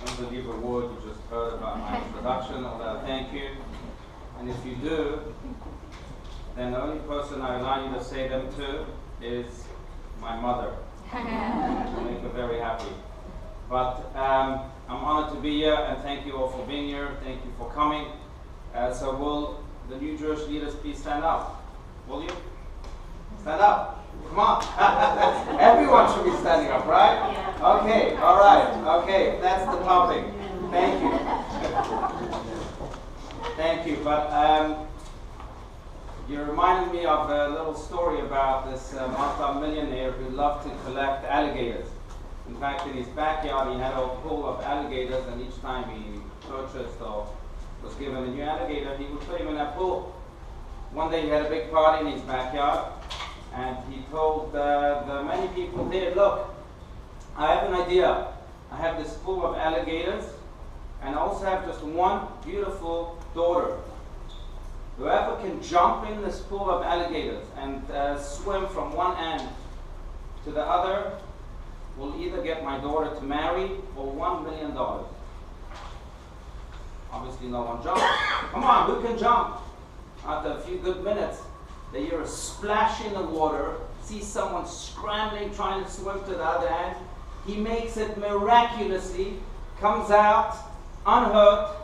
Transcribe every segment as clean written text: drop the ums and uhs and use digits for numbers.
don't believe a word you just heard about my introduction, although thank you. And if you do, then the only person I allow you to say them to is my mother. To make her very happy. But I'm honored to be here, and thank you all for being here. Thank you for coming. So will the new Jewish leaders please stand up? Will you? Stand up. Come on. Everyone should be standing up, right? Okay, all right. Okay, that's the topic. Thank you. Thank you. But you reminded me of a little story about this multi-millionaire who loved to collect alligators. In fact, in his backyard, he had a pool of alligators, and each time he purchased or was given a new alligator, he would put him in that pool. One day he had a big party in his backyard, and he told the many people there, look, I have an idea. I have this pool of alligators, and I also have just one beautiful daughter. Whoever can jump in this pool of alligators and swim from one end to the other will either get my daughter to marry or $1 million. Obviously no one jumped. Come on, who can jump? After a few good minutes, they hear a splash in the water, see someone scrambling, trying to swim to the other end. He makes it miraculously, comes out unhurt,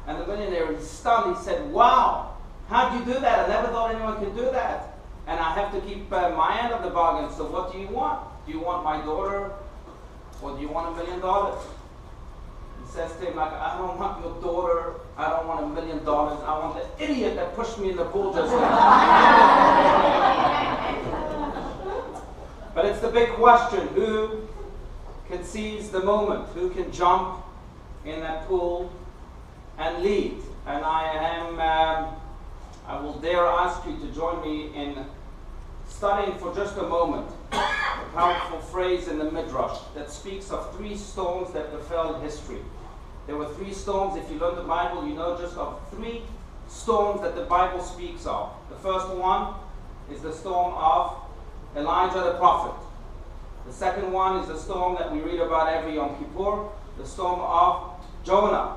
and the millionaire is stunned. He said, wow, how'd you do that? I never thought anyone could do that. And I have to keep my end of the bargain, so what do you want? Do you want my daughter, or do you want $1 million? He says to him, like, I don't want your daughter, I don't want $1 million, I want the idiot that pushed me in the pool just now. But it's the big question, who can seize the moment? Who can jump in that pool and lead? And I will dare ask you to join me in studying for just a moment a powerful phrase in the Midrash that speaks of 3 storms that befell in history. There were 3 storms. If you learn the Bible, you know just of 3 storms that the Bible speaks of. The first one is the storm of Elijah the prophet. The second one is the storm that we read about every Yom Kippur, the storm of Jonah.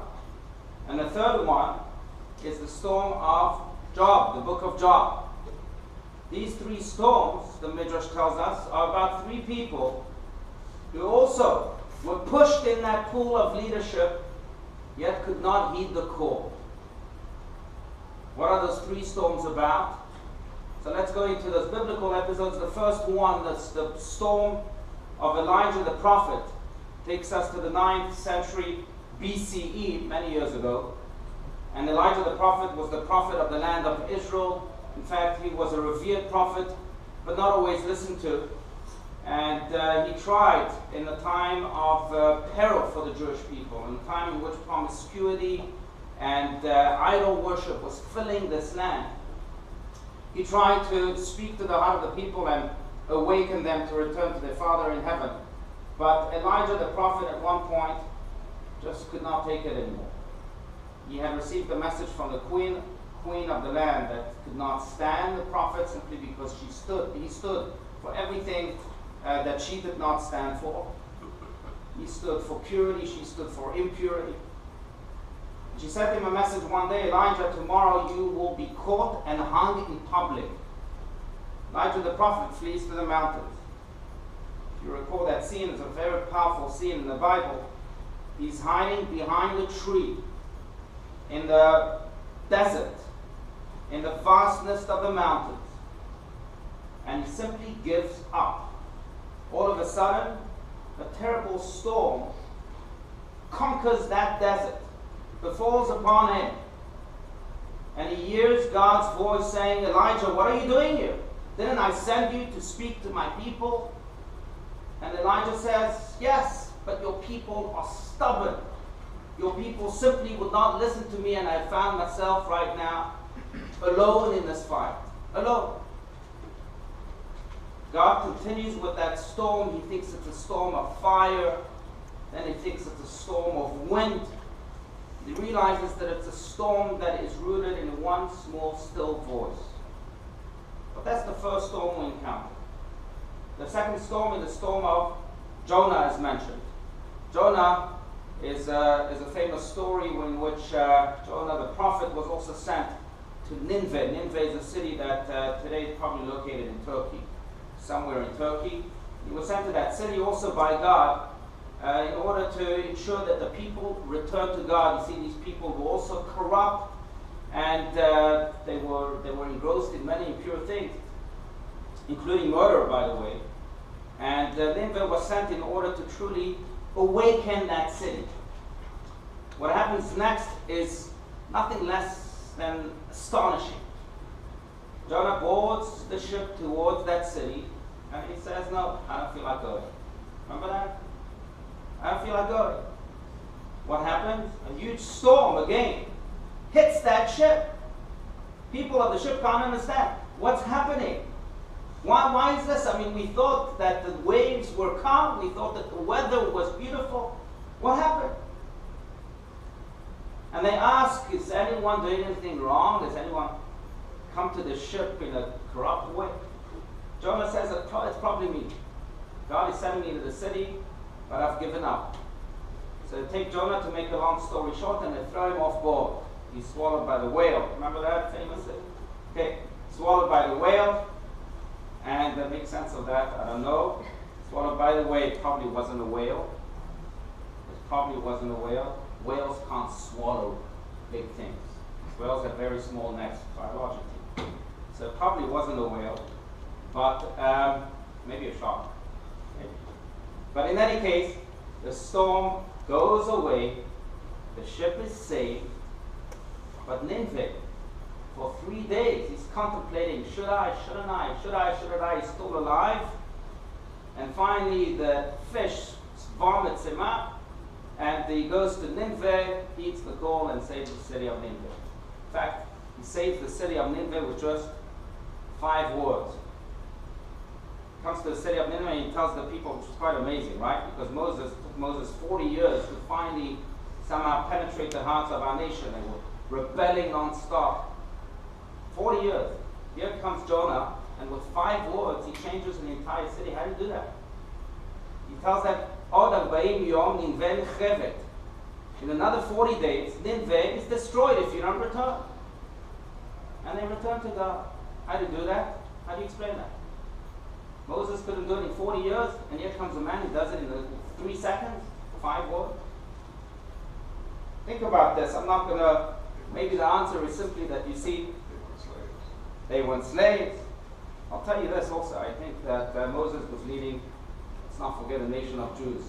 And the third one is the storm of Job, the book of Job. These 3 storms, the Midrash tells us, are about 3 people who also were pushed in that pool of leadership, yet could not heed the call. What are those 3 storms about? So let's go into those biblical episodes. The first one, that's the storm of Elijah the prophet, takes us to the 9th century BCE, many years ago. And Elijah the prophet was the prophet of the land of Israel. In fact, he was a revered prophet, but not always listened to. And he tried in the time of peril for the Jewish people, in the time in which promiscuity and idol worship was filling this land. He tried to speak to the heart of the people and awaken them to return to their Father in heaven. But Elijah the prophet at one point just could not take it anymore. He had received a message from the queen of the land that could not stand the prophet simply because he stood for everything that she did not stand for. He stood for purity, she stood for impurity. She sent him a message one day, Elijah, tomorrow you will be caught and hung in public. Elijah the prophet flees to the mountains. If you recall that scene, it's a very powerful scene in the Bible. He's hiding behind a tree in the desert, in the vastness of the mountains, and he simply gives up. All of a sudden, a terrible storm conquers that desert, befalls upon him, and he hears God's voice saying, Elijah, what are you doing here? Didn't I send you to speak to my people? And Elijah says, yes, but your people are stubborn. Your people simply would not listen to me, and I found myself right now alone in this fight. Alone. God continues with that storm. He thinks it's a storm of fire. Then he thinks it's a storm of wind. He realizes that it's a storm that is rooted in one small, still voice. But that's the first storm we encounter. The second storm is the storm of Jonah, as mentioned. Jonah is a famous story in which Jonah the prophet was also sent to Nineveh. Nineveh is a city that today is probably located in Turkey, somewhere in Turkey. He was sent to that city also by God in order to ensure that the people return to God. You see, these people were also corrupt, and they were engrossed in many impure things, including murder, by the way. And Nineveh was sent in order to truly awaken that city. What happens next is nothing less than astonishing. Jonah boards the ship towards that city, and he says, "No, I don't feel like going." Remember that? I don't feel like going. What happens? A huge storm again hits that ship. People of the ship can't understand what's happening. Why is this? I mean, we thought that the waves were calm. We thought that the weather was beautiful. What happened? And they ask, is anyone doing anything wrong? Has anyone come to the ship in a corrupt way? Jonah says, it's probably me. God is sending me to the city, but I've given up. So they take Jonah, to make a long story short, and they throw him off board. He's swallowed by the whale. Remember that famous thing? Okay, swallowed by the whale. And the big sense of that, I don't know. Swallowed by the whale, it probably wasn't a whale. It probably wasn't a whale. Whales can't swallow big things. Whales have very small necks biologically. So it probably wasn't a whale, but maybe a shark. Maybe. But in any case, the storm goes away, the ship is saved, but Nineveh, for 3 days, he's contemplating, should I, shouldn't I, should I, shouldn't I, he's still alive. And finally, the fish vomits him up, and he goes to Nineveh, eats the gall, and saves the city of Nineveh. In fact, he saves the city of Nineveh with just 5 words. He comes to the city of Nineveh and he tells the people, which is quite amazing, right? Because it took Moses 40 years to finally somehow penetrate the hearts of our nation. They were rebelling non-stop. 40 years. Here comes Jonah, and with 5 words, he changes the entire city. How do you do that? He tells them, in another 40 days, Nineveh is destroyed if you don't return. And they return to God. How do you do that? How do you explain that? Moses couldn't do it in 40 years, and yet comes a man who does it in 3 seconds, 5 words. Think about this. I'm not going to, maybe the answer is simply that you see, they weren't slaves. I'll tell you this also. I think that Moses was leading, let's not forget, a nation of Jews.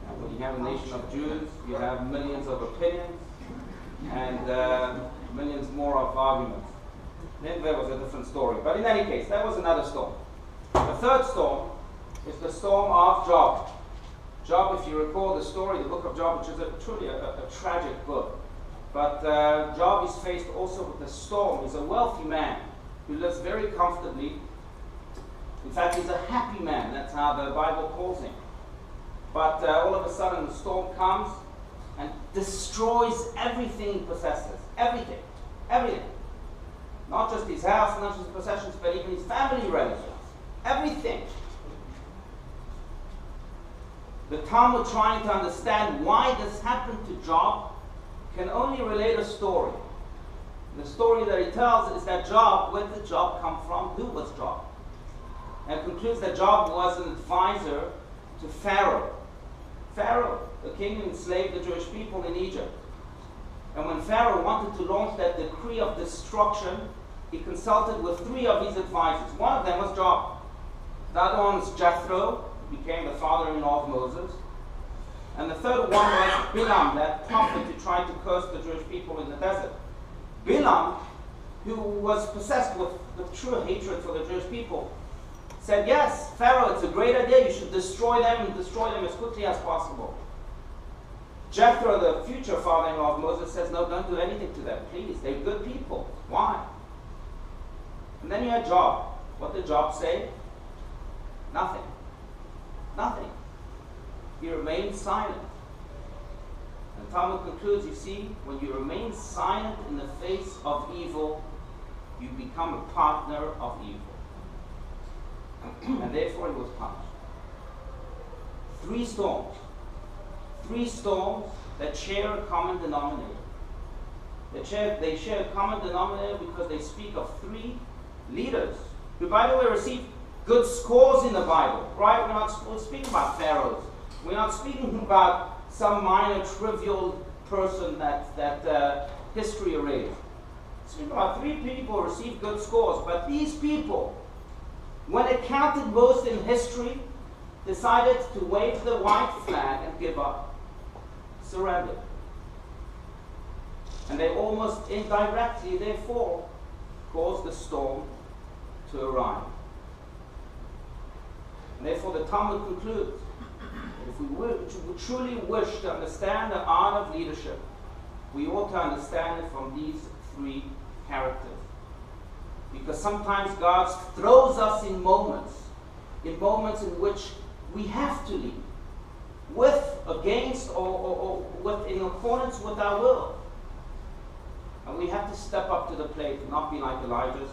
And when you have a nation of Jews, you have millions of opinions and millions more of arguments. Nineveh was a different story. But in any case, that was another storm. The third storm is the storm of Job. Job, if you recall the story, the book of Job, which is truly a tragic book. But Job is faced also with the storm. He's a wealthy man who lives very comfortably. In fact, he's a happy man. That's how the Bible calls him. But all of a sudden, the storm comes and destroys everything he possesses. Everything. Everything. Not just his house, not just his possessions, but even his family relatives. Everything. The Talmud, trying to understand why this happened to Job, can only relate a story. The story that he tells is that Job, where did Job come from? Who was Job? And it concludes that Job was an advisor to Pharaoh. Pharaoh, the king who enslaved the Jewish people in Egypt. And when Pharaoh wanted to launch that decree of destruction, he consulted with 3 of his advisors. One of them was Job. The other one was Jethro, who became the father-in-law of Moses. And the third one was Bilam, that prophet who tried to curse the Jewish people in the desert. Bilam, who was possessed with true hatred for the Jewish people, said, yes, Pharaoh, it's a great idea. You should destroy them and destroy them as quickly as possible. Jethro, the future father-in-law of Moses, says, no, don't do anything to them, please. They're good people. Why? And then you had Job. What did Job say? Nothing. Nothing. He remained silent. And Talmud concludes, you see, when you remain silent in the face of evil, you become a partner of evil. And therefore he was punished. 3 storms. three storms that share a common denominator. They share a common denominator because they speak of three leaders who, by the way, received good scores in the Bible, right? We're not speaking about pharaohs. We're not speaking about some minor, trivial person that history erased. We're speaking about three people who received good scores, but these people, when it counted most in history, decided to wave the white flag and give up, surrender. And they almost indirectly, therefore, caused the storm to arrive. And therefore, the Talmud concludes that if we truly wish to understand the art of leadership, we ought to understand it from these three characters. Because sometimes God throws us in moments in which we have to lead, against, or in accordance with our will. And we have to step up to the plate and not be like Elijah's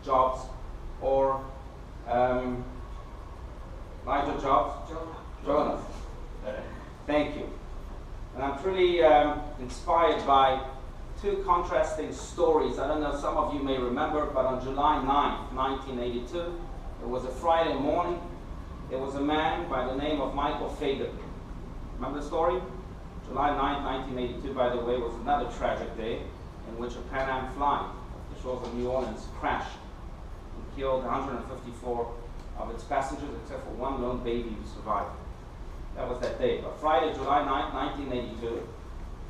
Jobs or Elijah Jobs? Jonah. Thank you. And I'm pretty inspired by two contrasting stories. I don't know, some of you may remember, but on July 9th, 1982, it was a Friday morning. There was a man by the name of Michael Fagan. Remember the story? July 9th, 1982, by the way, was another tragic day in which a Pan Am flight off the shores of New Orleans crashed and killed 154 of its passengers, except for one lone baby who survived. That was that day. But Friday, July 9th, 1982,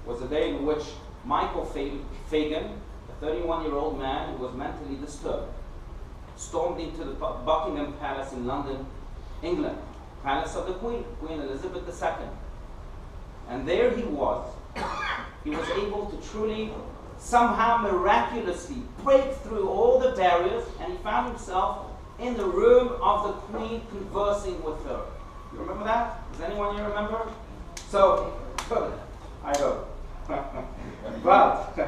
was the day in which Michael Fagan, a 31-year-old man who was mentally disturbed, stormed into the Buckingham Palace in London, England, palace of the Queen, Queen Elizabeth II. And there he was. He was able to truly, somehow miraculously, break through all the barriers, and he found himself in the room of the Queen conversing with her. You remember that? Does anyone here remember? So, good. I don't. But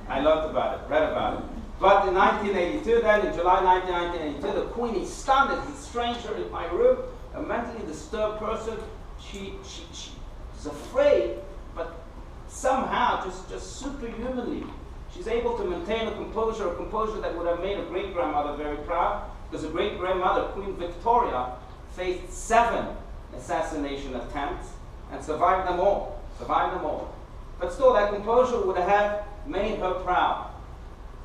I learned about it, read about it. But in 1982, then, in July 1982, the Queen is stunned as a stranger in my room, a mentally disturbed person. She's afraid, but somehow, just superhumanly, she's able to maintain a composure that would have made a great-grandmother very proud, because a great-grandmother, Queen Victoria, faced 7 assassination attempts and survived them all. But still, that composure would have made her proud.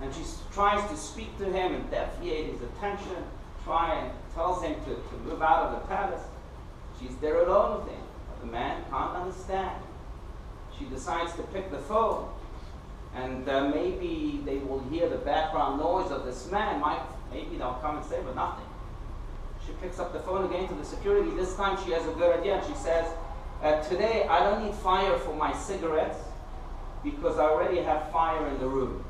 And she tries to speak to him and deviate his attention, and tells him to move out of the palace. She's there alone with him, but the man can't understand. She decides to pick the phone, and maybe they will hear the background noise of this man. Maybe they'll come and say, but nothing. She picks up the phone again to the security. This time she has a good idea. She says, today I don't need fire for my cigarettes because I already have fire in the room.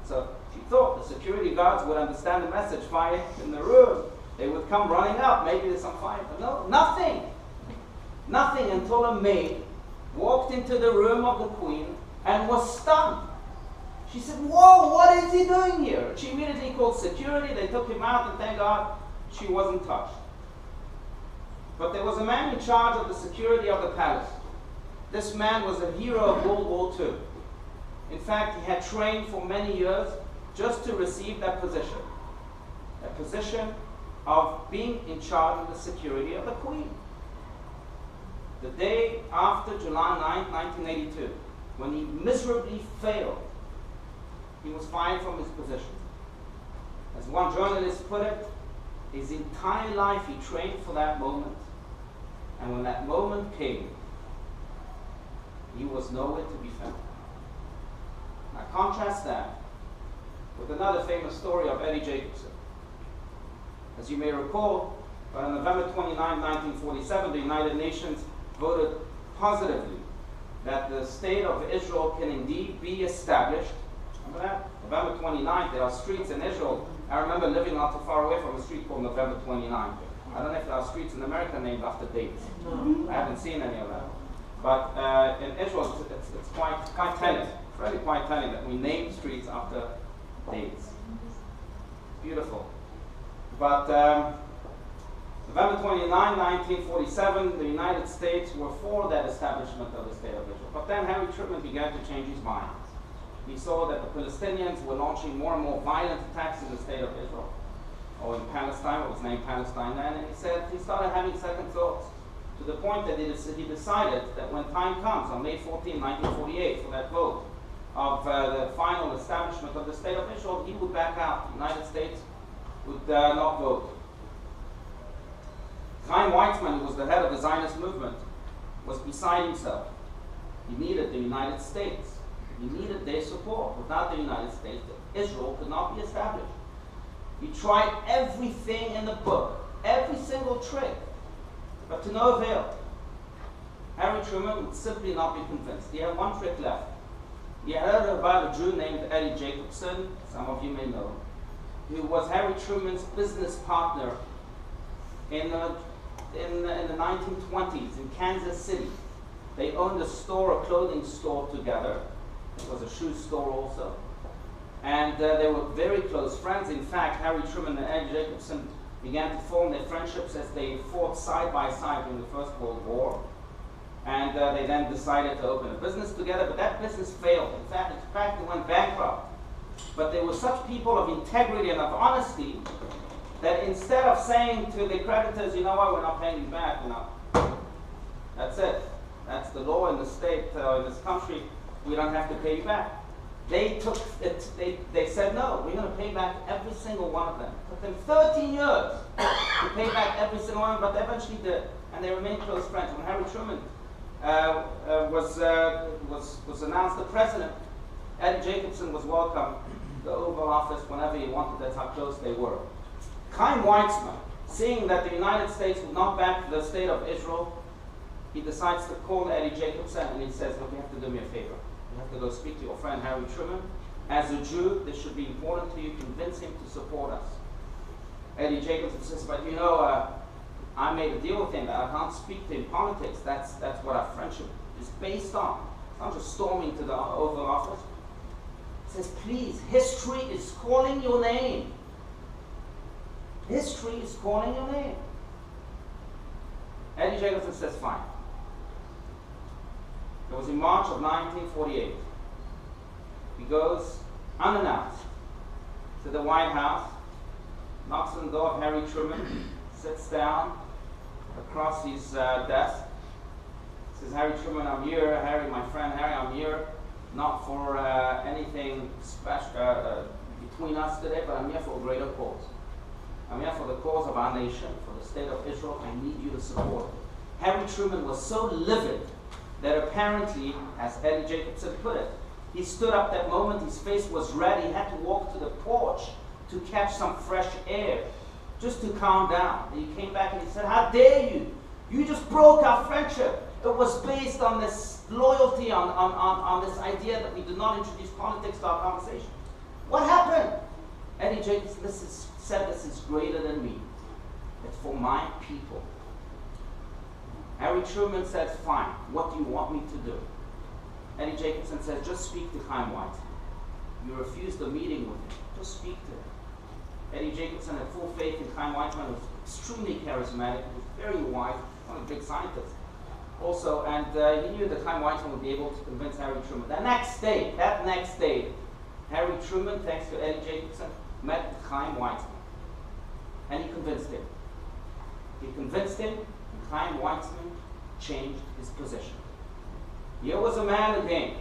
So she thought the security guards would understand the message, fire in the room. They would come running up, maybe there's some fire. But no, nothing. Nothing until a maid walked into the room of the Queen and was stunned. She said, whoa, what is he doing here? She immediately called security. They took him out, and thank God she wasn't touched. But there was a man in charge of the security of the palace. This man was a hero of World War II. In fact, he had trained for many years just to receive that position. A position of being in charge of the security of the Queen. The day after July 9, 1982, when he miserably failed, he was fired from his position. As one journalist put it, his entire life he trained for that moment. And when that moment came, he was nowhere to be found. Now contrast that with another famous story of Eddie Jacobson. As you may recall, on November 29, 1947, the United Nations voted positively that the state of Israel can indeed be established. Remember that? November 29th, there are streets in Israel. I remember living not too far away from a street called November 29th. I don't know if there are streets in America named after dates. I haven't seen any of that. But in Israel, it's quite telling. It's really quite telling that we name streets after dates. Beautiful. But November 29, 1947, the United States were for that establishment of the State of Israel. But then Harry Truman began to change his mind. He saw that the Palestinians were launching more and more violent attacks in the State of Israel, or in Palestine, what was named Palestine then, and he started having second thoughts, to the point that he decided that when time comes, on May 14, 1948, for that vote of the final establishment of the State of Israel, he would back out. The United States would not vote. Chaim Weizmann, who was the head of the Zionist movement, was beside himself. He needed the United States. He needed their support. Without the United States, Israel could not be established. He tried everything in the book, every single trick, but to no avail. Harry Truman would simply not be convinced. He had one trick left. He had heard about a Jew named Eddie Jacobson, some of you may know, who was Harry Truman's business partner in the 1920s in Kansas City. They owned a store, a clothing store together. It was a shoe store also. And they were very close friends. In fact, Harry Truman and Eddie Jacobson began to form their friendships as they fought side by side during the First World War. And they then decided to open a business together, but that business failed. In fact, they went bankrupt. But they were such people of integrity and of honesty that instead of saying to the creditors, you know what, we're not paying you back, that's it. That's the law in the state, in this country, we don't have to pay you back. They took it, they said, no, we're going to pay back every single one of them. It took them 13 years to pay back every single one, but they eventually did. And they remained close friends. When Harry Truman was announced the president, Eddie Jacobson was welcome to the Oval Office whenever he wanted. That's how close they were. Chaim Weizmann, seeing that the United States would not back the State of Israel, he decides to call Eddie Jacobson and he says, look, you have to do me a favor. You have to go speak to your friend Harry Truman. As a Jew, this should be important to you. Convince him to support us. Eddie Jacobson says, but you know, I made a deal with him that I can't speak to him politics. That's what our friendship is based on. It's not just storming to the Oval Office. He says, please, history is calling your name. History is calling your name. Eddie Jacobson says, fine. It was in March of 1948. He goes unannounced to the White House, knocks on the door of Harry Truman, sits down across his desk, says, Harry Truman, I'm here. Harry, my friend Harry, I'm here not for anything special between us today, but I'm here for a greater cause. I'm here for the cause of our nation, for the State of Israel. I need you to support it. Harry Truman was so livid that apparently, as Eddie Jacobson put it, he stood up that moment, his face was red, he had to walk to the porch to catch some fresh air, just to calm down. And he came back and he said, how dare you? You just broke our friendship. It was based on this loyalty, on this idea that we do not introduce politics to our conversation. What happened? Eddie Jacobson said, this is greater than me. It's for my people. Harry Truman says, fine, what do you want me to do? Eddie Jacobson says, just speak to Chaim Weizmann. You refused a meeting with him. Just speak to him. Eddie Jacobson had full faith in Chaim Weizmann, who was extremely charismatic, he was very wise, one of the big scientists also, and he knew that Chaim Weizmann would be able to convince Harry Truman. That next day, Harry Truman, thanks to Eddie Jacobson, met with Chaim Weizmann. And he convinced him. And Chaim Weizmann changed his position. Here was a man again,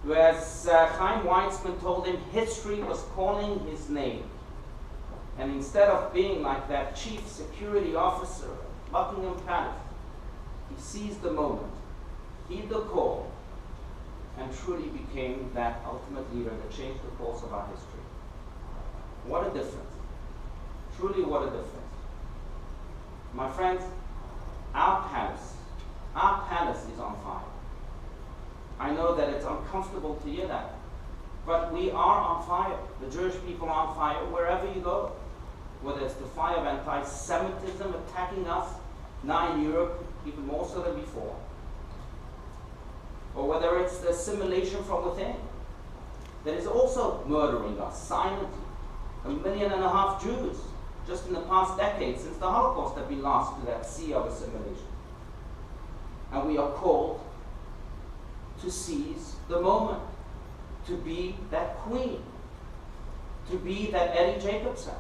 who, as Chaim Weizmann told him, history was calling his name. And instead of being like that chief security officer at Buckingham Palace, he seized the moment, heeded the call, and truly became that ultimate leader that changed the course of our history. What a difference. Truly, what a difference. My friends, our palace is on fire. I know that it's uncomfortable to hear that, but we are on fire. The Jewish people are on fire wherever you go. Whether it's the fire of anti-Semitism attacking us now in Europe, even more so than before, or whether it's the assimilation from within that is also murdering us silently. 1.5 million Jews just in the past decade, since the Holocaust, have been lost to that sea of assimilation. And we are called to seize the moment, to be that queen, to be that Eddie Jacobson.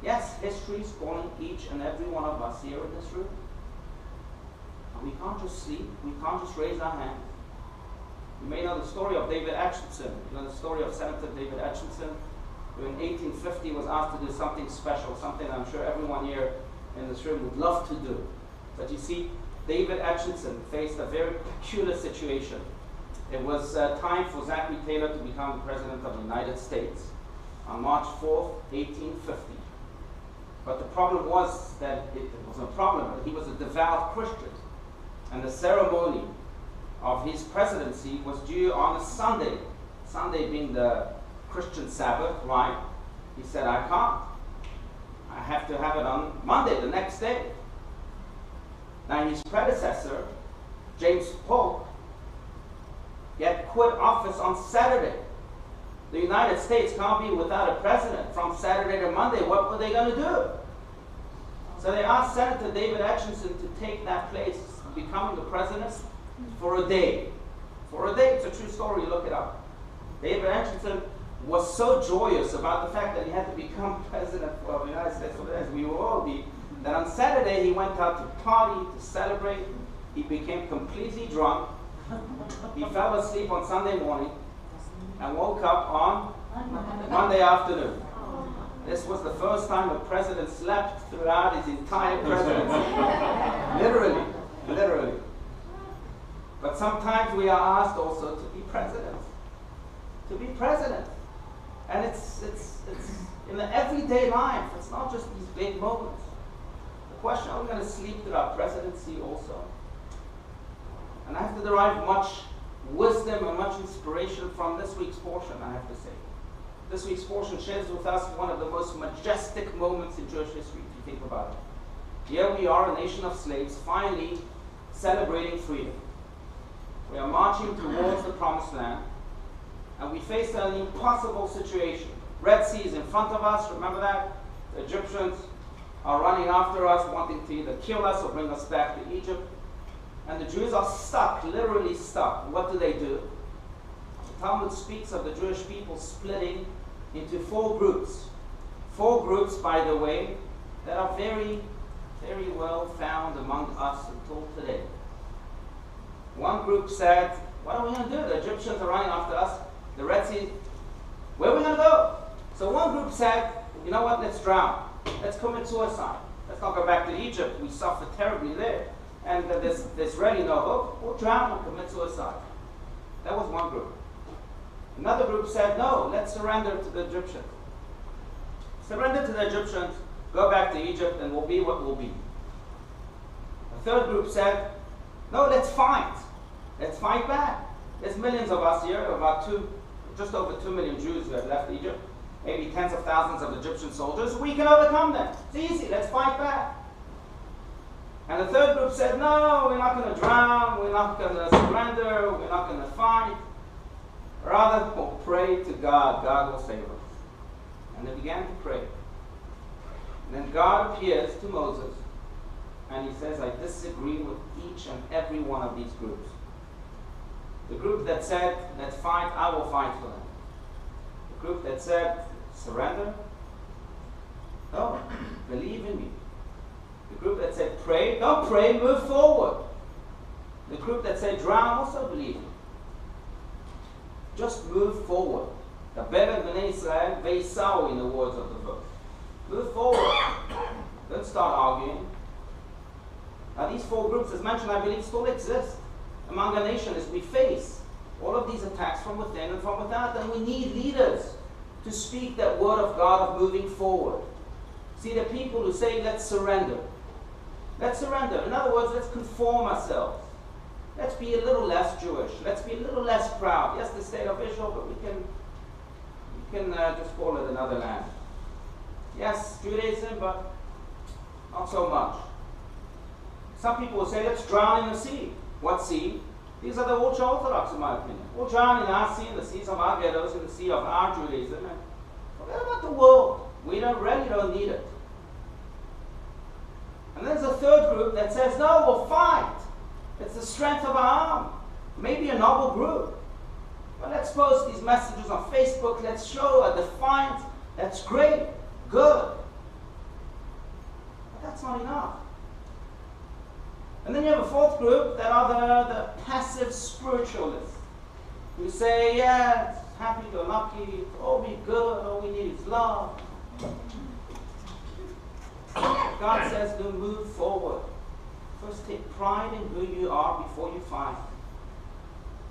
Yes, history is calling each and every one of us here in this room. And we can't just sleep, we can't just raise our hands. You may know the story of David Acheson. You know the story of Senator David Acheson, who in 1850 was asked to do something special, something I'm sure everyone here in this room would love to do. But you see, David Acheson faced a very peculiar situation. It was time for Zachary Taylor to become the President of the United States on March 4th, 1850. But the problem was that it wasn't a problem, but he was a devout Christian. And the ceremony of his presidency was due on a Sunday. Sunday being the Christian Sabbath, right? He said, I can't. I have to have it on Monday, the next day. Now his predecessor, James Polk, yet quit office on Saturday. The United States can't be without a president from Saturday to Monday. What were they going to do? So they asked Senator David Acheson to take that place, becoming the president, for a day. For a day. It's a true story. Look it up. David Acheson was so joyous about the fact that he had to become president of the United States, as we will all be, that on Saturday he went out to party, to celebrate. He became completely drunk. He fell asleep on Sunday morning and woke up on Monday afternoon. This was the first time a president slept throughout his entire presidency. Literally. Literally. But sometimes we are asked also to be president. To be president. And it's in the everyday life. It's not just these big moments. The question, are we going to sleep through our presidency also? And I have to derive much wisdom and much inspiration from this week's portion, I have to say. This week's portion shares with us one of the most majestic moments in Jewish history, if you think about it. Here we are, a nation of slaves, finally celebrating freedom. We are marching towards the promised land, and we face an impossible situation. Red Sea is in front of us, remember that? The Egyptians are running after us, wanting to either kill us or bring us back to Egypt. And the Jews are stuck, literally stuck. What do? The Talmud speaks of the Jewish people splitting into 4 groups. 4 groups, by the way, that are very, very well found among us until today. One group said, what are we going to do? The Egyptians are running after us. The Red Sea, where are we going to go? So one group said, you know what, let's drown. Let's commit suicide. Let's not go back to Egypt. We suffer terribly there. And there's really no hope. We'll drown and commit suicide. That was one group. Another group said, no, let's surrender to the Egyptians. Surrender to the Egyptians, go back to Egypt, and we'll be what we'll be. A third group said, no, let's fight. Let's fight back. There's millions of us here, just over 2 million Jews who have left Egypt, maybe tens of thousands of Egyptian soldiers. We can overcome them. It's easy. Let's fight back. And the third group said, no, we're not going to drown, we're not going to surrender, we're not going to fight. Rather, we'll pray to God. God will save us. And they began to pray. And then God appears to Moses, and he says, I disagree with each and every one of these groups. The group that said, let's fight, I will fight for them. The group that said, surrender, no, believe in me. The group that said, pray, don't pray, move forward. The group that said, drown, also believe me. Just move forward. Daber b'nei Israel ve'isau, in the words of the verse. Move forward. Don't start arguing. Now these 4 groups, as mentioned, I believe still exist among the nation as we face all of these attacks from within and from without. And we need leaders to speak that word of God of moving forward. See, the people who say, let's surrender. Let's surrender. In other words, let's conform ourselves. Let's be a little less Jewish. Let's be a little less proud. Yes, the state of Israel, but we can just call it another land. Yes, Judaism, but not so much. Some people will say, let's drown in the sea. What sea? These are the ultra-Orthodox, in my opinion. We'll drown in our sea, in the seas of our ghettos, in the sea of our Judaism, and forget about the world. We really don't need it. And there's a third group that says, no, we'll fight. It's the strength of our arm. Maybe a noble group. But let's post these messages on Facebook. Let's show a defiance. That's great. Good. But that's not enough. And then you have a fourth group that are the passive spiritualists who say, yeah, it's happy-go-lucky, it's all be good, all we need is love. God says to move forward. First take pride in who you are before you fight.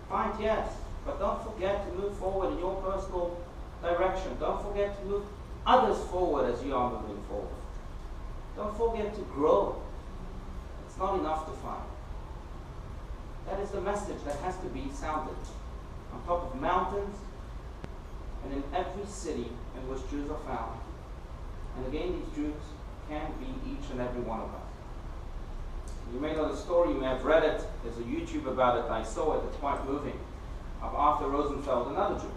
Fight, yes, but don't forget to move forward in your personal direction. Don't forget to move others forward as you are moving forward. Don't forget to grow. It's not enough to fight. That is the message that has to be sounded on top of mountains and in every city in which Jews are found. And again, these Jews can be each and every one of us. You may know the story, you may have read it. There's a YouTube about it. I saw it. It's quite moving. Of Arthur Rosenfeld, another Jew.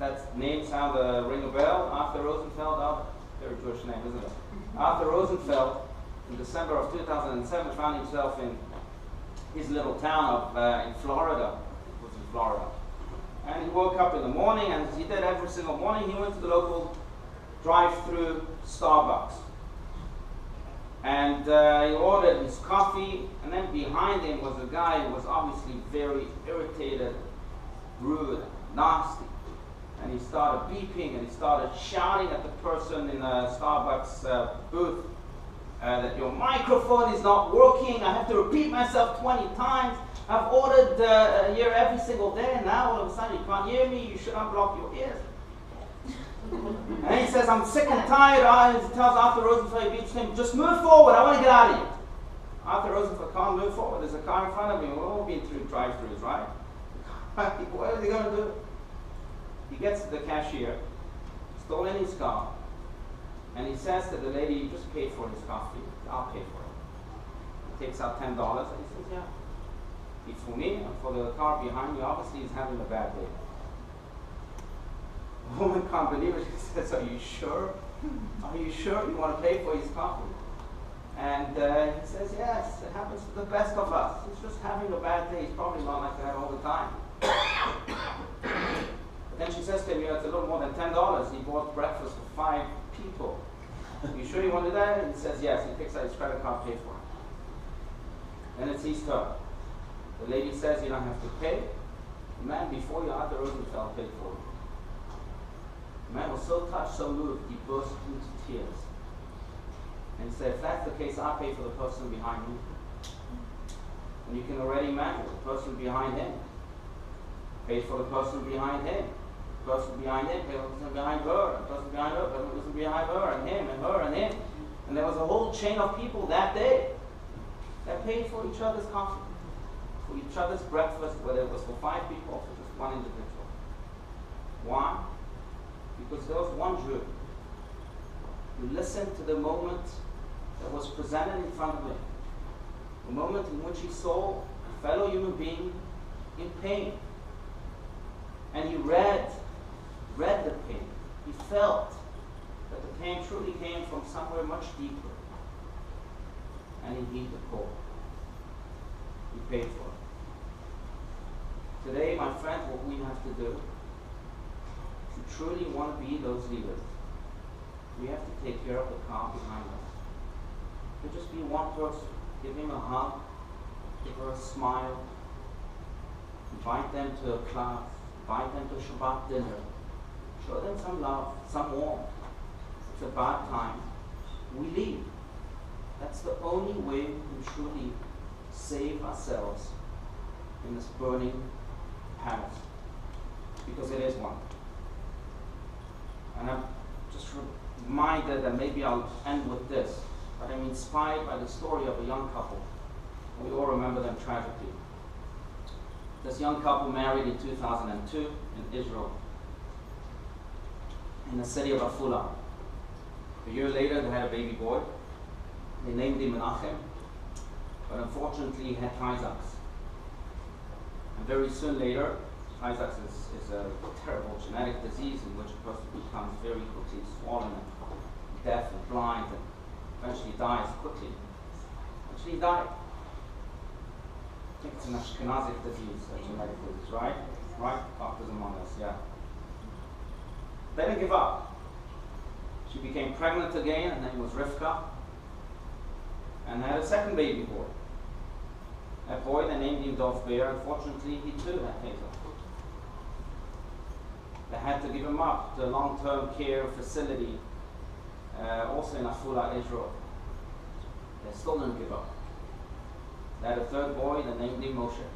Does that name sound ring a bell? Arthur Rosenfeld? Oh, very Jewish name, isn't it? Arthur Rosenfeld, in December of 2007, found himself in his little town in Florida. It was in Florida. And he woke up in the morning, and as he did every single morning, he went to the local drive-through Starbucks. And he ordered his coffee, and then behind him was a guy who was obviously very irritated, rude, nasty. And he started beeping, and he started shouting at the person in the Starbucks booth that your microphone is not working. I have to repeat myself 20 times. I've ordered here every single day, and now all of a sudden you can't hear me. You should unblock your ears. And he says, I'm sick and tired. He tells Arthur Rosenfeld, he beats him, just move forward. I want to get out of here. Arthur Rosenfeld can't move forward. There's a car in front of him. We've all been through drive-thrus, right? What is he going to do? He gets to the cashier, stolen his car, and he says to the lady, you just paid for his coffee. I'll pay for it. He takes out $10, and he says, yeah. It's for me and for the car behind me. Obviously, he's having a bad day. The woman can't believe it. She says, are you sure? Are you sure you want to pay for his coffee? And he says, yes, it happens to the best of us. He's just having a bad day. He's probably not like that all the time. But then she says to him, it's a little more than $10. He bought breakfast for 5 people. You sure you want to do that? And he says, yes. He takes out his credit card, pays for it. Then it's his turn. The lady says, you don't have to pay. The man before you, Arthur Rosenfeld, paid for it. The man was so touched, so moved, he burst into tears. And he said, if that's the case, I'll pay for the person behind me. And you can already imagine the person behind him paid for the person behind him. The person behind him paid for the person behind her. The person behind her, the person behind her, and him, and her, and him. And there was a whole chain of people that day that paid for each other's coffee, for each other's breakfast, whether it was for 5 people or for just one individual. Why? Because there was one Jew who listened to the moment that was presented in front of him, a moment in which he saw a fellow human being in pain. And he read the pain. He felt that the pain truly came from somewhere much deeper. And he heeded the call. He paid for it. Today, my friends, what we have to do, if we truly want to be those leaders, we have to take care of the car behind us. It could just be one person. Give him a hug, give her a smile, invite them to a class, invite them to Shabbat dinner, show them some love, some warmth. It's a bad time. We leave. That's the only way we can truly save ourselves in this burning palace. Because it is one. And I'm just reminded, and maybe I'll end with this, but I'm inspired by the story of a young couple. We all remember them tragically. This young couple married in 2002 in Israel, in the city of Afula. A year later, they had a baby boy. They named him Menachem, but unfortunately he had Tay Sachs. And very soon later, Tay-Sachs is a terrible genetic disease in which a person becomes very quickly swollen and deaf and blind and eventually dies quickly. Actually, he died. I think it's an Ashkenazic disease, a genetic disease, right? Right? Doctors among us, yeah. They didn't give up. She became pregnant again, her name was Rivka, and had a second baby boy. That boy, they named him Dov Bear. Unfortunately, he too had cancer. They had to give him up to a long-term care facility, also in Afula, Israel. They still didn't give up. They had a third boy, they named him Moshe.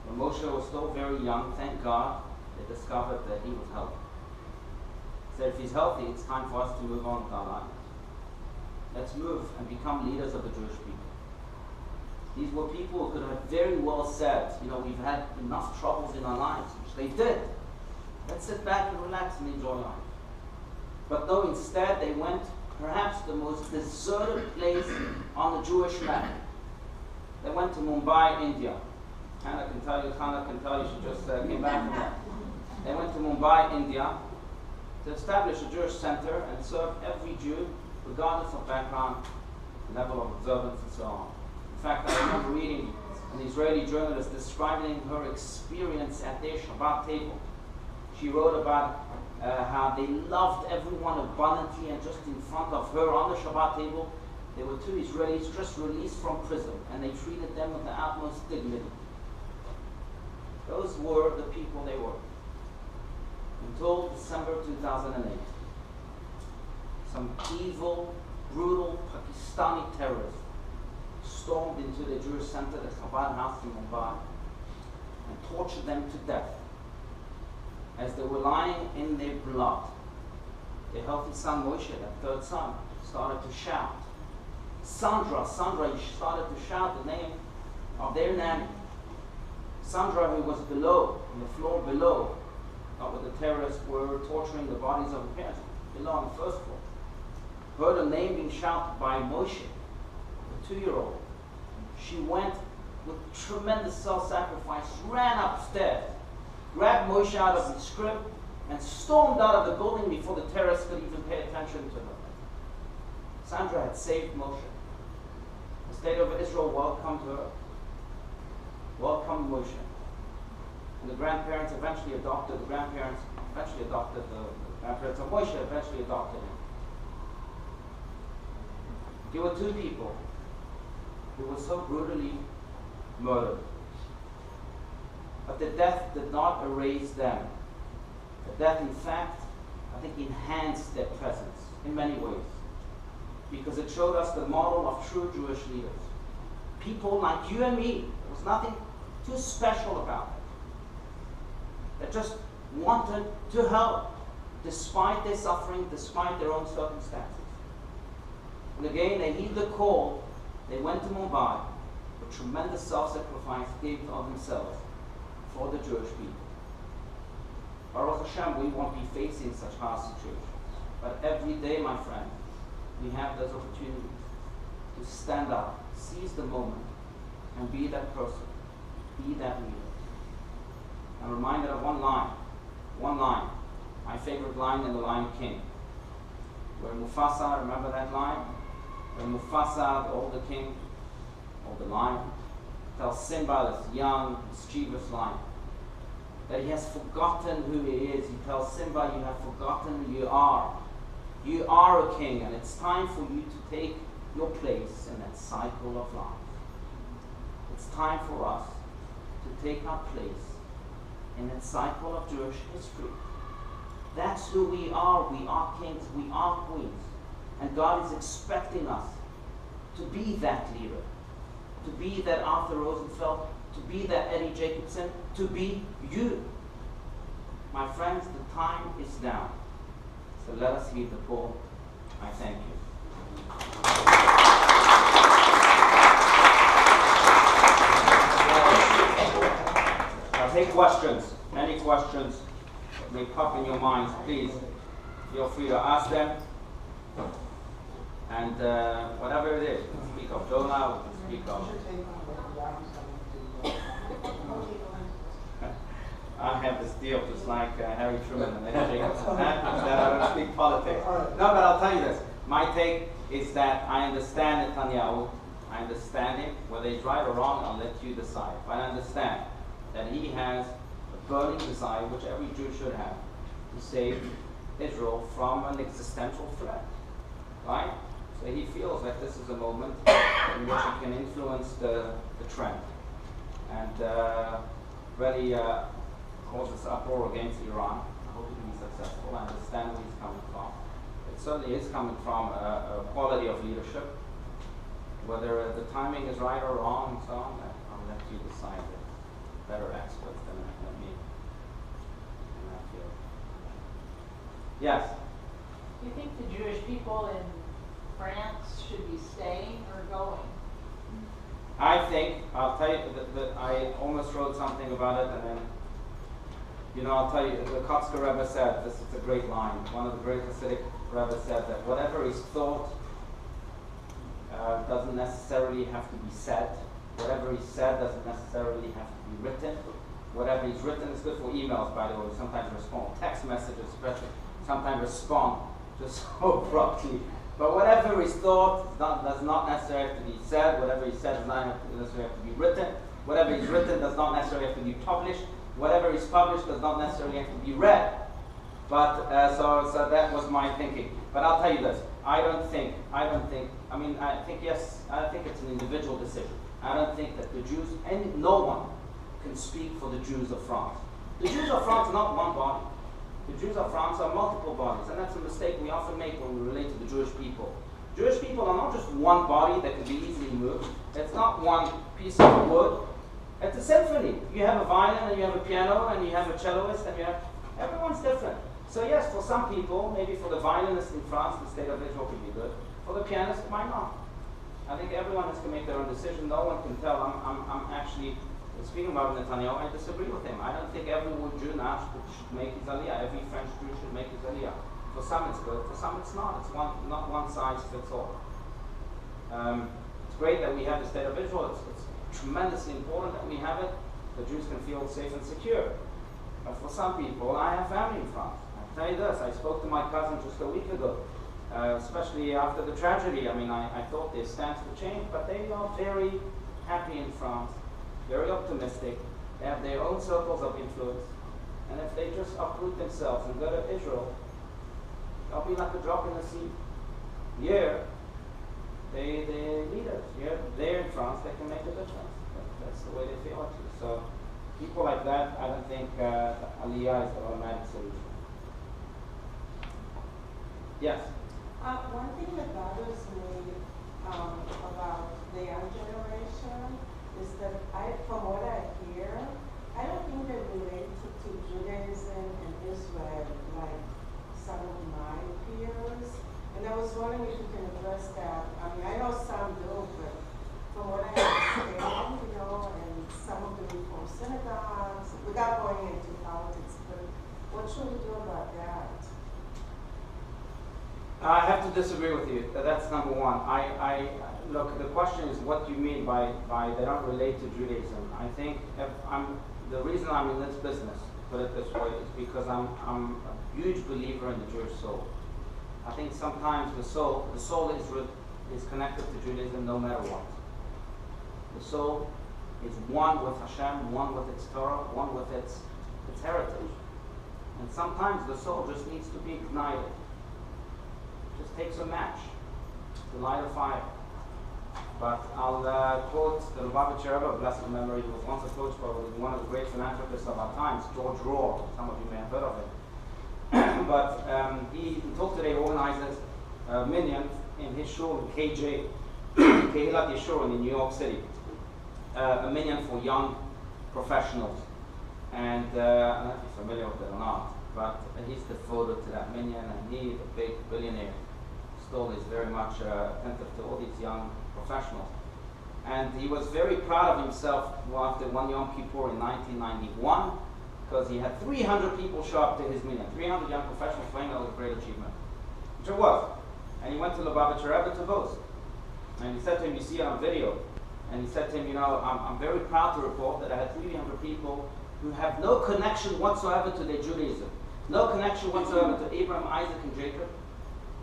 When Moshe was still very young, thank God, they discovered that he was healthy. They said, if he's healthy, it's time for us to move on with our lives. Let's move and become leaders of the Jewish people. These were people who could have very well said, you know, we've had enough troubles in our lives, which they did. Let's sit back and relax and enjoy life. But no, instead they went perhaps the most deserted place on the Jewish map. They went to Mumbai, India. Hannah can tell you, she just came back from that. They went to Mumbai, India to establish a Jewish center and serve every Jew, regardless of background, level of observance, and so on. In fact, I remember reading an Israeli journalist describing her experience at their Shabbat table. She wrote about how they loved everyone abundantly, and just in front of her on the Shabbat table, there were two Israelis just released from prison, and they treated them with the utmost dignity. Those were the people they were. Until December 2008. Some evil, brutal Pakistani terrorists stormed into the Jewish center, the Chabad house in Mumbai, and tortured them to death. As they were lying in their blood, their healthy son Moshe, that third son, started to shout. Sandra, he started to shout the name of their nanny. Sandra, who was below, on the floor below, not where the terrorists were torturing the bodies of the parents, below on the first floor, heard a name being shouted by Moshe, the 2-year-old. She went with tremendous self-sacrifice, ran upstairs, grabbed Moshe out of his crib, and stormed out of the building before the terrorists could even pay attention to her. Sandra had saved Moshe. The state of Israel welcomed her, welcomed Moshe. And the grandparents eventually adopted, the grandparents of Moshe eventually adopted him. There were two people who were so brutally murdered. But the death did not erase them. The death, in fact, I think enhanced their presence in many ways, because it showed us the model of true Jewish leaders. People like you and me. There was nothing too special about it. That just wanted to help, despite their suffering, despite their own circumstances. And again, they heeded the call. They went to Mumbai with tremendous self-sacrifice, gave of themselves for the Jewish people. Baruch Hashem, we won't be facing such hard situations. But every day, my friend, we have those opportunities to stand up, seize the moment, and be that person, be that leader. I'm reminded of one line, my favorite line in The Lion King, where Mufasa, remember that line? Where Mufasa, the older king, older lion, tells Simba, this young, mischievous lion, that he has forgotten who he is. He tells Simba, you have forgotten who you are. You are a king, and it's time for you to take your place in that cycle of life. It's time for us to take our place in that cycle of Jewish history. That's who we are. We are kings, we are queens. And God is expecting us to be that leader, to be that Arthur Rosenfeld, to be that Eddie Jacobson, to be you. My friends, the time is now. So let us heed the call. I thank you. I'll take questions. Any questions that may pop in your minds, please feel free to ask them. And whatever it is, we can speak of Jonah, we can speak of I have this deal just like Harry Truman and everything that I don't speak politics. No, but I'll tell you this. My take is that I understand Netanyahu. I understand him. Whether he's right or wrong, I'll let you decide. But I understand that he has a burning desire, which every Jew should have, to save Israel from an existential threat. Right? So he feels that this is a moment in which he can influence the trend. And really cause this uproar against Iran. I hope he can be successful. I understand where he's coming from. It certainly is coming from a quality of leadership. Whether the timing is right or wrong and so on, I'll let you decide it. Better experts than me in that field. Yes? Do you think the Jewish people in France should be staying or going? I think, I'll tell you, that I almost wrote something about it, and then, you know, I'll tell you, the Kotzker Rebbe said, this is a great line, one of the great Hasidic Rebbe said that whatever is thought doesn't necessarily have to be said. Whatever is said doesn't necessarily have to be written. Whatever is written is good for emails, by the way. Sometimes respond, text messages especially, sometimes respond just so abruptly. But whatever is thought does not necessarily have to be said. Whatever is said does not necessarily have to be written. Whatever is written does not necessarily have to be published. Whatever is published does not necessarily have to be read. But so that was my thinking. But I'll tell you this: I think it's an individual decision. I don't think that the Jews, and no one can speak for the Jews of France. The Jews of France are not one body. The Jews of France are multiple bodies, and that's a mistake we often make when we relate to the Jewish people. Jewish people are not just one body that can be easily moved. It's not one piece of wood. It's a symphony. You have a violin, and you have a piano, and you have a celloist, and you have... Everyone's different. So yes, for some people, maybe for the violinist in France, the state of Israel could be good. For the pianist, it might not. I think everyone has to make their own decision. No one can tell. I'm actually, speaking about Netanyahu, I disagree with him. I don't think every Jew now should make his aliyah. Every French Jew should make his aliyah. For some it's good, for some it's not. It's not one size fits all. It's great that we have the state of Israel. It's tremendously important that we have it. The Jews can feel safe and secure. But for some people, I have family in France. I'll tell you this, I spoke to my cousin just a week ago. Especially after the tragedy. I mean, I thought their stance would change, but they are very happy in France, very optimistic. They have their own circles of influence. And if they just uproot themselves and go to Israel, they'll be like a drop in the sea. Here, they need us. Here, they're in France, they can make a difference. That's the way they feel it. So people like that, I don't think Aliyah is the automatic solution. Yes? One thing that bothers me about the young generation is that from what I hear, I don't think they relate to Judaism and Israel like some of my peers. And I was wondering if you can address that. I mean, I know some do, but from what I understand, and some of them reform synagogues, without going into politics, but what should we do about that? I have to disagree with you. That's number one. Look, the question is what do you mean by they don't relate to Judaism. I think the reason I'm in this business, put it this way, is because I'm a huge believer in the Jewish soul. I think sometimes the soul is connected to Judaism no matter what. The soul is one with Hashem, one with its Torah, one with its heritage. And sometimes the soul just needs to be ignited. Just takes a match to light a fire. But I'll quote the Lubavitcher Rebbe of blessed memory, who was once approached by one of the great philanthropists of our times, George Rohr. Some of you may have heard of him. But he talked today, organizes a minyan in his shul in KJ, Kehilat Yeshurun in New York City. A minyan for young professionals. And I don't know if you're familiar with it or not, but he's devoted to that minyan, and he, the big billionaire, still is very much attentive to all these young professionals. And he was very proud of himself after one Yom Kippur in 1991, because he had 300 people show up to his minyan, 300 young professionals playing. That was a great achievement, which it was. And he went to Lubavitcher Rebbe to boast. And he said to him, you see it on video, and he said to him, I'm very proud to report that I had 300 people who have no connection whatsoever to their Judaism, no connection whatsoever to Abraham, Isaac, and Jacob,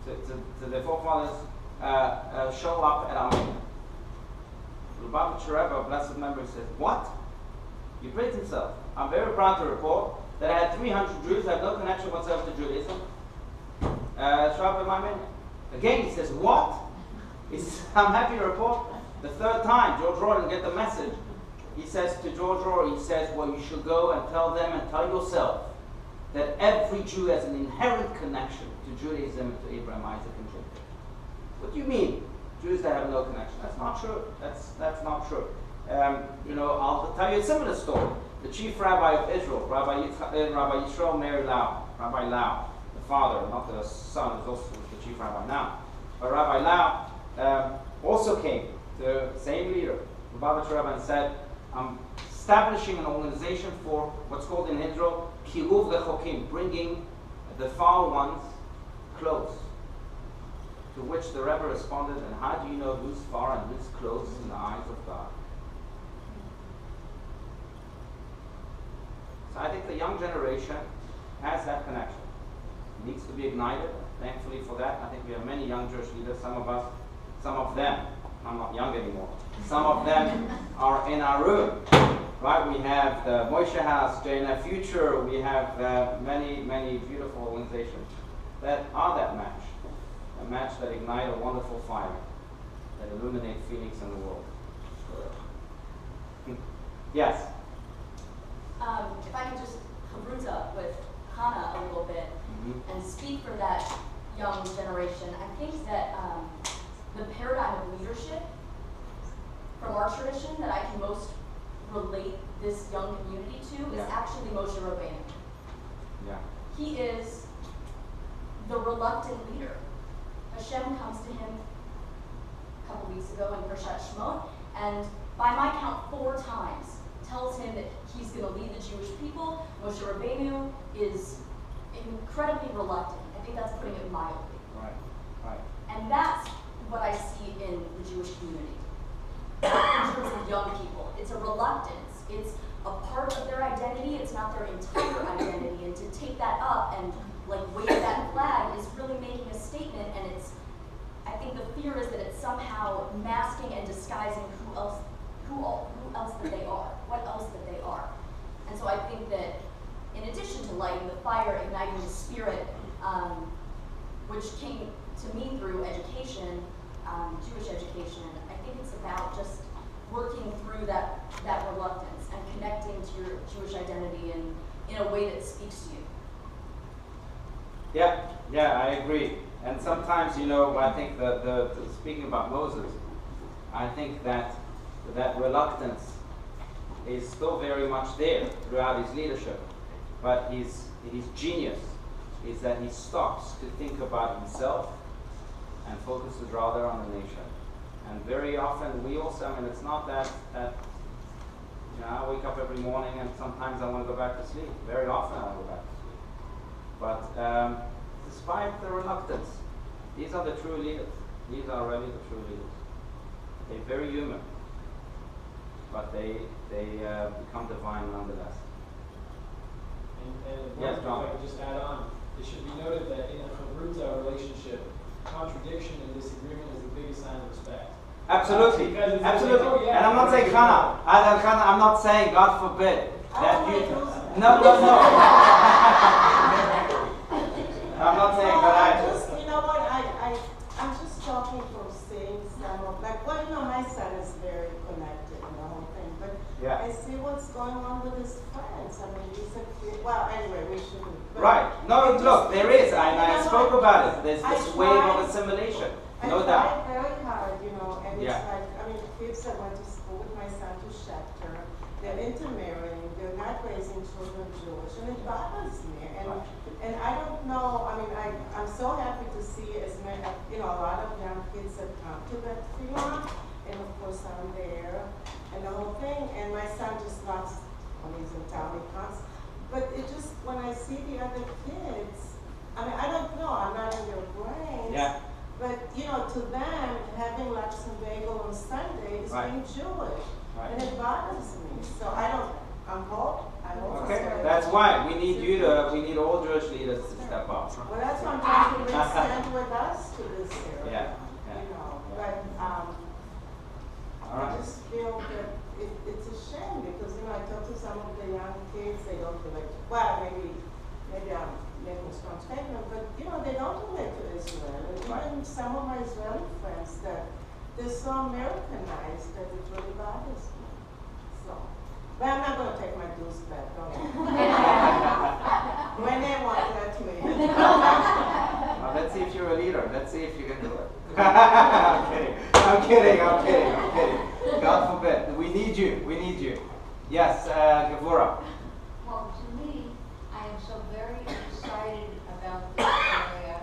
to their forefathers, show up at Armenia. Lubavitcher Rebbe, blessed memory, says, "What?" He praised himself. I'm very proud to report that I had 300 Jews who have no connection whatsoever to Judaism. Show up at Armenia. Again, he says, "What?" He says, I'm happy to report. The third time, George Rohr didn't get the message. He says to George Rohr, he says, "Well, you should go and tell them and tell yourself that every Jew has an inherent connection to Judaism and to Abraham, Isaac, and Jacob." What do you mean, Jews that have no connection? That's not true. That's not true. I'll tell you a similar story. The chief rabbi of Israel, Rabbi Yisrael Meir Lau, Rabbi Lau, the father, not the son, is also the chief rabbi now. But Rabbi Lau also came to the same leader, Lubavitcher Rebbe, and said, "I'm establishing an organization for what's called in Israel Kiruv Rechokim, bringing the far ones close." To which the Rebbe responded, "And how do you know who's far and who's close in the eyes of God?" So I think the young generation has that connection. It needs to be ignited. Thankfully for that, I think we have many young Jewish leaders. Some of them, I'm not young anymore, some of them are in our room. Right? We have the Moshe House, JNF Future, we have many, many beautiful organizations that are that match. A match that ignite a wonderful fire, that illuminate Phoenix in the world. Yes? If I could just chavruta with Hannah a little bit and speak for that young generation, I think that the paradigm of leadership from our tradition that I can most relate this young community to is actually Moshe Rabbeinu. Yeah. He is the reluctant leader. Hashem comes to him a couple weeks ago in Parshat Shemot, and by my count 4 times tells him that he's going to lead the Jewish people. Moshe Rabbeinu is incredibly reluctant. I think that's putting it mildly. Right. And that's what I see in the Jewish community. In terms of young people, it's a reluctance. It's a part of their identity. It's not their entire identity. And to take that up and wave that flag is really making a statement. And I think the fear is that it's somehow masking and disguising who else that they are, what else that they are. And so I think that in addition to lighting the fire, igniting the spirit, which came to me through education, Jewish education, I think it's about just working through that reluctance and connecting to your Jewish identity in a way that speaks to you. Yeah, I agree. And sometimes, I think the speaking about Moses, I think that reluctance is still very much there throughout his leadership. But his genius is that he stops to think about himself and focuses rather on the nation. And very often we also, it's not that I wake up every morning and sometimes I want to go back to sleep. Very often I go back to sleep. But despite the reluctance, these are the true leaders. These are really the true leaders. They're very human, but they become divine nonetheless. And yes, if John. I could just add on, it should be noted that in a chavruta relationship, contradiction and disagreement is the biggest sign of respect. Absolutely, absolutely. Oh, yeah, and I'm not saying Chana. I'm not saying, God forbid, that you. No. I'm not saying, but I'm just talking from seeing some of, my son is very connected in the whole thing, but I see what's going on with his friends. He's a kid. Well, anyway, we shouldn't. Right. No, look, there is, and I spoke about it. There's this wave of assimilation, no doubt. I tried very hard, and it's kids that went to school with my son to Schechter, they're intermarrying, they're not raising children Jewish, and it bothers me. And I don't know, I'm so happy to see as many, a lot of young kids that come to that funeral, and of course I'm there, and the whole thing, and my son just lost, when he's in town, he comes. But it just, when I see the other kids, I don't know, I'm not in their brains. Yeah. But, to them, having lunch and bagel on Sunday is being Jewish. Right. And it bothers me. So I I also Okay, said- that's why we need we need all Jewish leaders to step up. Well, that's what I'm trying to make sense with us to this area. Yeah, yeah. You know, but, All right. I just feel that it's a shame because, you know, I talk to some of the young kids, they don't relate, well, maybe I'm making a strong statement, but, you know, they don't relate to Israel. And Right. even some of my Israeli friends that they're so Americanized that it really bothers me. So, but I'm not gonna take my dues back, don't worry. When they want, let me. Let's see if you're a leader. Let's see if you can do it. I'm kidding. I'm kidding. I'm kidding. I'm kidding. God forbid. We need you. We need you. Yes, Gevura. Well, to me, I am so very excited about this area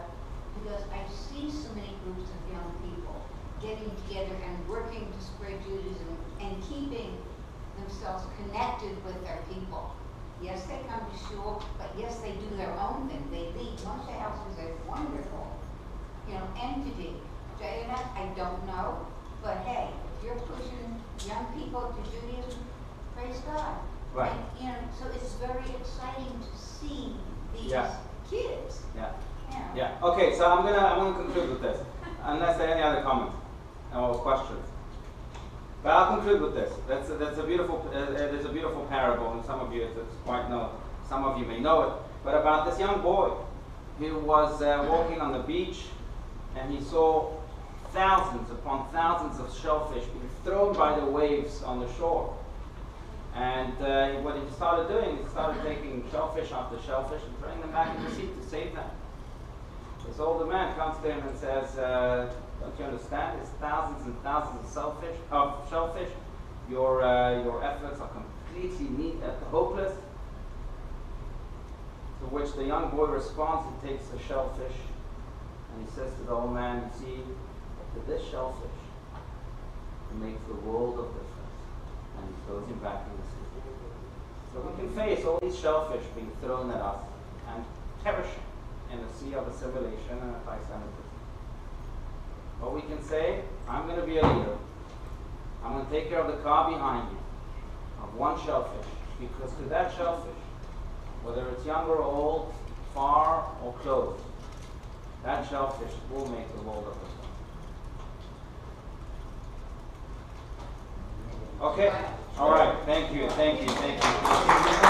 because I see so many groups of young people getting together and working to spread Judaism and keeping themselves connected with their people. Yes, they come to shul, but yes, they do their own thing. They lead. Moshe House is a wonderful, entity. JMF, I don't know, but hey, if you're pushing young people to Judaism, praise God. Right. And, so it's very exciting to see these Yeah. kids. Yeah. Yeah. Yeah. Okay. So I'm gonna conclude with this, unless there are any other comments or questions. But I'll conclude with this. That's a beautiful. There's a beautiful parable, and some of you it's quite know. Some of you may know it. But about this young boy who was walking on the beach, and he saw thousands upon thousands of shellfish being thrown by the waves on the shore. And what he started doing, he started taking shellfish after shellfish and throwing them back in the sea to save them. This older man comes to him and says, "Don't you understand? There's thousands and thousands of shellfish. Your efforts are completely hopeless." To which the young boy responds. He takes the shellfish and he says to the old man, "You see, to this shellfish, it makes the world of difference." And he throws him back in the sea. So we can face all these shellfish being thrown at us and perishing in the sea of assimilation and anti-Semitism. Or we can say, I'm going to be a leader. I'm going to take care of the car behind you, of one shellfish, because to that shellfish, whether it's young or old, far or close, that shellfish will make the world of difference. Okay. All right. Thank you. Thank you. Thank you.